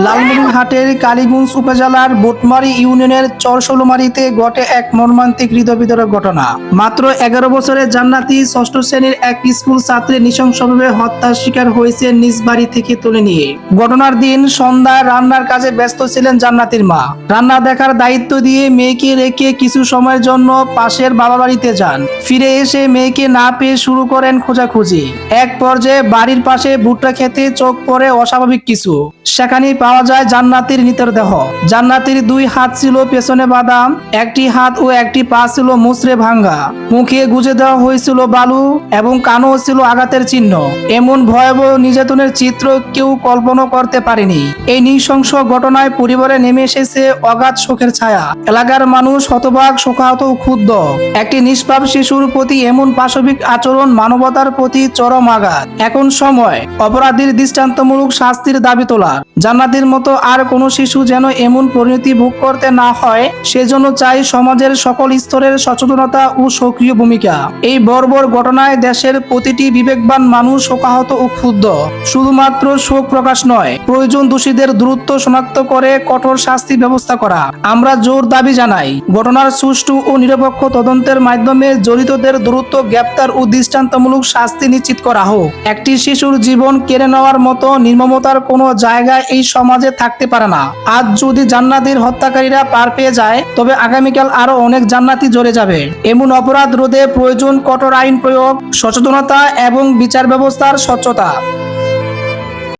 লালমনিরহাটের কালীগঞ্জ উপজেলার বোটমারী ইউনিয়নের চরশোলমারীতে ঘটে এক মর্মান্তিক হৃদয়বিদারক ঘটনা। মাত্র 11 বছরের জান্নাতি ষষ্ঠ শ্রেণীর এক স্কুল ছাত্রী নৃশংসভাবে হত্যার শিকার হয়েছে নিজ বাড়ি থেকে তুলে নিয়ে। ঘটনার দিন সন্ধ্যায় রান্নার কাজে ব্যস্ত ছিলেন জান্নাতির মা। রান্না দেখার দায়িত্ব দিয়ে মেয়েকে রেখে কিছু সময়ের জন্য পাশের বাবা বাড়িতে যান। ফিরে এসে মেয়েকে না পেয়ে শুরু করেন খোঁজাখুঁজি। এক পর্যায়ে বাড়ির পাশে ভুট্টা খেতে চোখ পড়ে অস্বাভাবিক কিছু। সেখানে পাওয়া যায় জান্নাতির মৃতদেহ। জান্নাতির 2 হাত ছিল পেছনে বাঁধা, একটি হাত ও একটি পা ছিল মুচড়ে ভাঙ্গা। মুখে গুজে দেওয়া হয়েছিল বালু এবং কানও ছিল আঘাতের চিহ্ন। এমন ভয়াবহ নির্যাতনের চিত্র কেউ কল্পনা করতে পারেনি। এই নৃশংস ঘটনায় পরিবারে নেমে এসেছে অগাধ শোকের ছায়া। এলাকার মানুষ হতবাক, শোকাহত ও ক্ষুব্ধ। একটি নিষ্পাপ শিশুর প্রতি এমন পাশবিক আচরণ মানবতার প্রতি চরম আঘাত। এখন সময় অপরাধীর দৃষ্টান্তমূলক শাস্তির দাবি তোলা। জান্নাতের মতো আর কোনো শিশু যেন এমন পরিণতি ভোগ করতে না হয়, সেজন্য চাই সমাজের সকল স্তরের সচেতনতা ও সক্রিয় ভূমিকা। এই বর্বর ঘটনায় দেশের প্রতিটি বিবেকবান মানুষ শোকাহত ও ক্ষুব্ধ। শুধুমাত্র শোক প্রকাশ নয়, প্রয়োজন দোষীদের দ্রুত শনাক্ত করে কঠোর শাস্তি ব্যবস্থা করা। আমরা জোর দাবি জানাই, ঘটনার সুষ্ঠু ও নিরপেক্ষ তদন্তের মাধ্যমে জড়িতদের দ্রুত গ্রেপ্তার ও দৃষ্টান্তমূলক শাস্তি নিশ্চিত করা হোক। একটি শিশুর জীবন কেড়ে নেওয়ার মতো নির্মমতার কোনো জায়গা এই সমাজে থাকতে পারে না। আজ যদি জান্নাতির হত্যাকারীরা পার পেয়ে যায়, তবে আগামীকাল আরো অনেক জান্নাতি জ্বলে যাবে। এমন অপরাধ রোধে প্রয়োজন কঠোর আইন প্রয়োগ, সচেতনতা এবং বিচার ব্যবস্থার স্বচ্ছতা।